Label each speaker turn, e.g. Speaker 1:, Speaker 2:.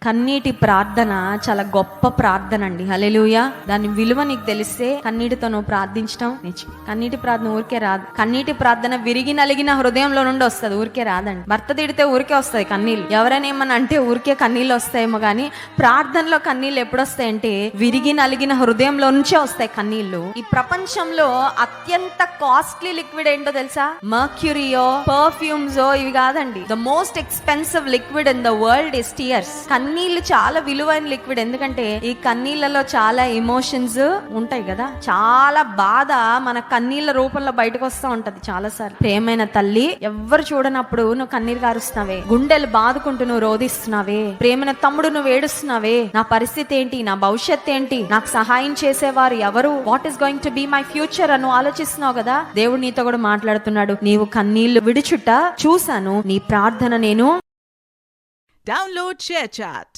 Speaker 1: కన్నీటి ప్రార్థన చాలా గొప్ప ప్రార్థన అండి. హల్లెలూయా. దాని విలువ నీకు తెలిస్తే కన్నీటితో నువ్వు ప్రార్థించడం నేర్చు. కన్నీటి ప్రార్థన ఊరికే రాదు. కన్నీటి ప్రార్థన విరిగి నలిగిన హృదయంలో నుండి వస్తుంది, ఊరికే రాదండి. భర్త తిడితే ఊరికే వస్తాయి కన్నీళ్ళు, ఎవరైనా ఏమన్నా అంటే ఊరికే కన్నీళ్ళు వస్తాయేమో కానీ ప్రార్థనలో కన్నీళ్ళు ఎప్పుడు వస్తాయంటే విరిగి నలిగిన హృదయంలో నుంచే వస్తాయి కన్నీళ్లు. ఈ ప్రపంచంలో అత్యంత కాస్ట్లీ లిక్విడ్ ఏంటో తెలుసా? మర్క్యూరియో, పర్ఫ్యూమ్స్ ఇవి కాదండి. The most expensive liquid in the world is tears. కన్నీళ్లు చాలా విలువైన లిక్విడ్. ఎందుకంటే ఈ కన్నీళ్లలో చాలా ఎమోషన్స్ ఉంటాయి కదా, చాలా బాధ మన కన్నీళ్ల రూపంలో బయటకు వస్తూ ఉంటది చాలా సార్లు. ప్రేమైన తల్లి, ఎవ్వరు చూడనప్పుడు నువ్వు కన్నీరు కారుస్తున్నావే, గుండెలు బాదుకుంటూ నువ్వు రోధిస్తున్నావే, ప్రేమైన తమ్ముడు నువ్వు ఏడుస్తున్నావే, నా పరిస్థితి ఏంటి, నా భవిష్యత్ ఏంటి, నాకు సహాయం చేసేవారు ఎవరు, what is going to be my future అని ఆలోచిస్తున్నావు కదా. దేవుడు నీతో కూడా మాట్లాడుతున్నాడు. నీవు కన్నీళ్లు విడుచుట చూశాను, నీ ప్రార్థన నేను.
Speaker 2: Download ShareChat.